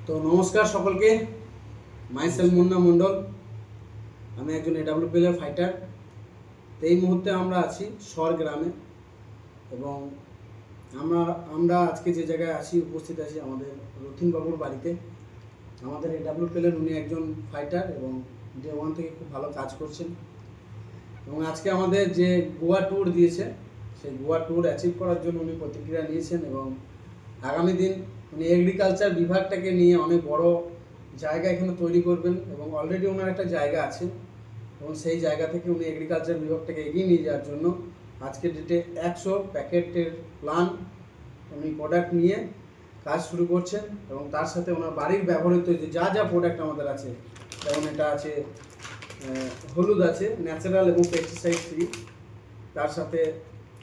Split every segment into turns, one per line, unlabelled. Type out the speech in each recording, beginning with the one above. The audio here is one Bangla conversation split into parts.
তো নমস্কার সকলকে। মাইসেলফ মুন্না মণ্ডল। আমি একজন AWPL এর ফাইটার। তো এই মুহূর্তে আমরা আছি শহর গ্রামে এবং আমরা আজকে যে জায়গায় উপস্থিত আছি আমাদের রথিনবাবুর বাড়িতে। আমাদের AWPL এর উনি একজন ফাইটার এবং ডে ওয়ান থেকে খুব ভালো কাজ করছেন এবং আজকে আমাদের যে গোয়া ট্যুর দিয়েছে সেই গোয়া ট্যুর অ্যাচিভ করার জন্য উনি প্রতিক্রিয়া নিয়েছেন এবং আগামী দিন উনি এগ্রিকালচার বিভাগটাকে নিয়ে অনেক বড় জায়গা এখানে তৈরি করবেন এবং অলরেডি ওনার একটা জায়গা আছে এবং সেই জায়গা থেকে উনি এগ্রিকালচার বিভাগটাকে এগিয়ে নিয়ে যাওয়ার জন্য আজকের ডেটে 100 প্যাকেটের প্ল্যান উনি প্রোডাক্ট নিয়ে কাজ শুরু করছেন এবং তার সাথে ওনার বাড়ির ব্যবহৃত যে যা প্রোডাক্ট আমাদের আছে, যেমন এটা আছে হলুদ আছে ন্যাচারাল এবং পেস্টিসাইড ফ্রি, তার সাথে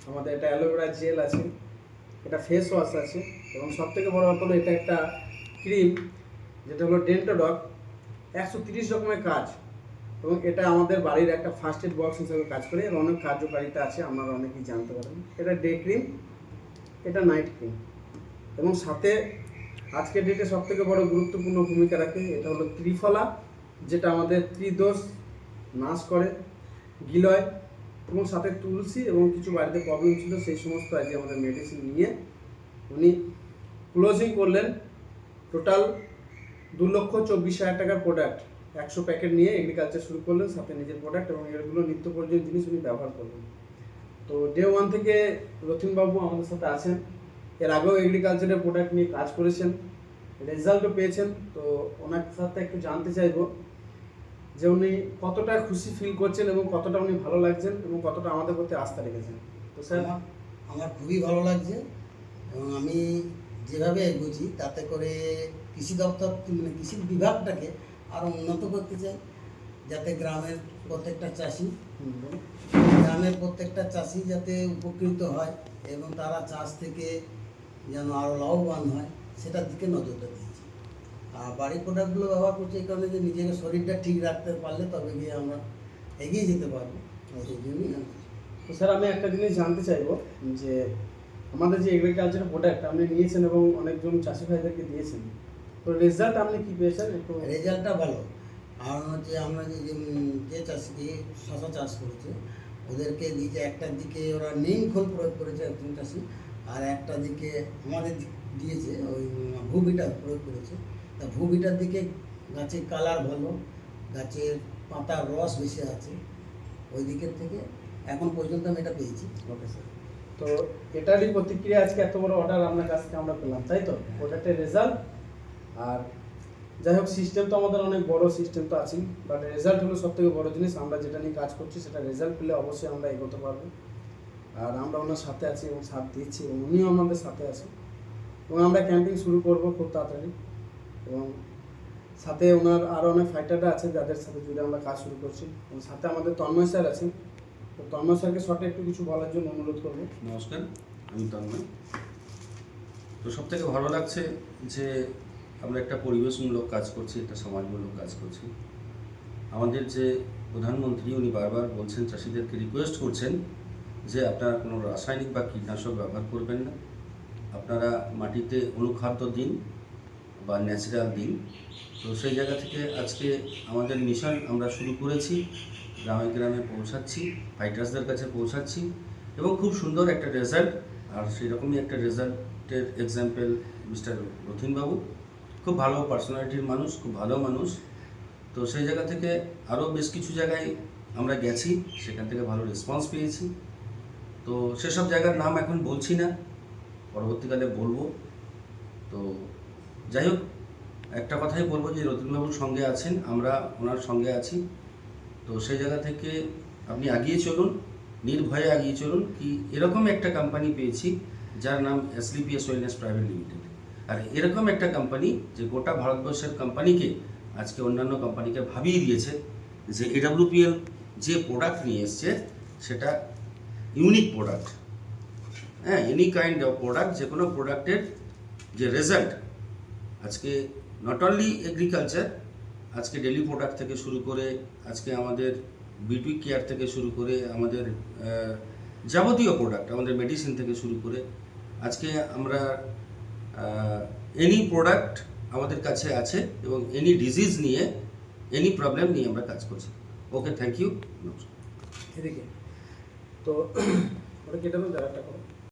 আমাদের এটা অ্যালোভেরা জেল আছে, এটা ফেস ওয়াশ আছে এবং সবথেকে বড় কথা হলো এটা একটা ক্রিম যেটা হলো ডেন্টোডক। 130 রকমের কাজ এবং এটা আমাদের বাড়ির একটা ফার্স্ট এড বক্স হিসেবে কাজ করে এর অনেক কার্যকারিতা আছে, আপনারা অনেকেই জানতে পারেন। এটা ডে ক্রিম, এটা নাইট ক্রিম এবং সাথে আজকের ডেটে সবথেকে বড় গুরুত্বপূর্ণ ভূমিকা রাখে এটা হলো ত্রিফলা, যেটা আমাদের ত্রিদোষ নাশ করে, গিলয় এবং সাথে তুলসী এবং কিছু বাড়িতে প্রবলেম ছিল সেই সমস্ত আজকে আমাদের মেডিসিন নিয়ে উনি ক্লোজিং করলেন। টোটাল 2,24,000 টাকার প্রোডাক্ট 100 প্যাকেট নিয়ে এগ্রিকালচার শুরু করলেন, সাথে নিজের প্রোডাক্ট এবং এগুলো নিত্য প্রয়োজনীয় জিনিস উনি ব্যবহার করলেন। তো ডে ওয়ান থেকে রথিনবাবু আমাদের সাথে আছেন। এর আগেও এগ্রিকালচারের প্রোডাক্ট নিয়ে কাজ করেছেন, রেজাল্টও পেয়েছেন। তো ওনার সাথে একটু জানতে চাইবো যে উনি কতটা খুশি ফিল করছেন এবং কতটা উনি ভালো লাগছেন এবং কতটা আমাদের প্রতি আস্থা রেখেছেন। তো স্যার,
আমার খুবই ভালো লাগছে এবং আমি যেভাবে এগোচ্ছি তাতে করে কৃষি দপ্তর মানে কৃষি বিভাগটাকে আরও উন্নত করতে চাই, যাতে গ্রামের প্রত্যেকটা চাষি যাতে উপকৃত হয় এবং তারা চাষ থেকে যেন আরও লাভবান হয় সেটার দিকে নজরটা দিয়েছি। আর বাড়ির প্রোডাক্টগুলো ব্যবহার করছি এই কারণে যে নিজেকে শরীরটা ঠিক রাখতে পারলে তবে গিয়ে আমরা এগিয়ে যেতে পারবো, সেই জন্যই।
তো স্যার, আমি একটা জিনিস জানতে চাইবো যে আমাদের যে এগ্রিকালচারের প্রোডাক্ট আপনি নিয়েছেন এবং অনেকজন চাষি ভাইদেরকে দিয়েছেন, তো রেজাল্ট আপনি কি পেয়েছেন? একটু
রেজাল্টটা ভালো। আর হচ্ছে আমরা যে চাষিকে শশা চাষ করেছে ওদেরকে দিয়েছে, একটার দিকে ওরা নিম খোল প্রয়োগ করেছে একজন চাষি, আর একটা দিকে আমাদের দিয়েছে ওই ভুবিটা প্রয়োগ করেছে। তা ভুবিটার দিকে গাছের কালার ভালো, গাছের পাতার রস বেশি আছে, ওই দিকের থেকে এখন পর্যন্ত আমি এটা পেয়েছি।
ওকে স্যার, তো এটারই প্রতিক্রিয়া আজকে এত বড় অর্ডার আপনার কাছ থেকে আমরা পেলাম, তাই তো? প্রোডাক্টের রেজাল্ট আর যাই হোক, সিস্টেম তো আমাদের অনেক বড় সিস্টেম তো আছেই, বাট রেজাল্ট হলো সব থেকে বড় জিনিস। আমরা যেটা নিয়ে কাজ করছি সেটা রেজাল্ট পেলে অবশ্যই আমরা এগোতে পারবো। আর আমরা ওনার সাথে আছি এবং সাথ দিচ্ছি এবং উনিও আমাদের সাথে আছে এবং আমরা ক্যাম্পিং শুরু করব খুব তাড়াতাড়ি এবং সাথে ওনার আরও অনেক ফাইটাররা আছে যাদের সাথে জুড়ে আমরা কাজ শুরু করছি এবং সাথে আমাদের তন্ময় স্যার আছেন। তো তন্ময় স্যারকে শর্টে একটু কিছু বলার জন্য অনুরোধ করবো।
নমস্কার, আমি তন্ময়। তো সবথেকে ভালো লাগছে যে আমরা একটা পরিবেশমূলক কাজ করছি, একটা সমাজমূলক কাজ করছি। আমাদের যে প্রধানমন্ত্রী উনি বারবার বলছেন, চাষিদেরকে রিকোয়েস্ট করছেন যে আপনারা কোনো রাসায়নিক বা কীটনাশক ব্যবহার করবেন না, আপনারা মাটিতে অনুখাদ্য দিন বা ন্যাচারাল দিন। তো সেই জায়গা থেকে আজকে আমাদের মিশন আমরা শুরু করেছি, গ্রামে গ্রামে পৌঁছাচ্ছি, ফাইটার্সদের কাছে পৌঁছাচ্ছি এবং খুব সুন্দর একটা রেজাল্ট। আর সেই রকমই একটা রেজাল্টের এক্সাম্পল মিস্টার রথিনবাবু, খুব ভালো পার্সোনালিটির মানুষ, খুব ভালো মানুষ। তো সেই জায়গা থেকে আরও বেশ কিছু জায়গায় আমরা গেছি, সেখান থেকে ভালো রেসপন্স পেয়েছি। তো সেসব জায়গার নাম এখন বলছি না, পরবর্তীকালে বলবো। তো যাই হোক, একটা কথাই বলবো যে রথিনবাবুর সঙ্গে আছেন, আমরা ওনার সঙ্গে আছি। তো সেই জায়গা থেকে আপনি এগিয়ে চলুন, নির্ভয়ে এগিয়ে চলুন। কি এরকম একটা কোম্পানি পেয়েছি যার নাম SLPS ওয়েলনেস প্রাইভেট লিমিটেড। আর এরকম একটা কোম্পানি যে গোটা ভারতবর্ষের কোম্পানিকে আজকে অন্যান্য কোম্পানিকে ভাবিয়ে দিয়েছে যে AWPL যে প্রোডাক্ট নিয়ে এসছে সেটা ইউনিক প্রোডাক্ট। হ্যাঁ, এনি কাইন্ড অফ প্রোডাক্ট, যে কোনো প্রোডাক্টের যে রেজাল্ট আজকে নট অনলি এগ্রিকালচার, আজকে ডেলি প্রোডাক্ট থেকে শুরু করে আজকে আমাদের বিউটি কেয়ার থেকে শুরু করে আমাদের যাবতীয় প্রোডাক্ট, আমাদের মেডিসিন থেকে শুরু করে আজকে আমরা এনি প্রোডাক্ট আমাদের কাছে আছে এবং এনি ডিজিজ নিয়ে এনি প্রবলেম নিয়ে আমরা কাজ করছি। ওকে, থ্যাংক ইউ, নমস্কার।
এদিকে তো ওটা কেটে দাও, যারা একটা করো।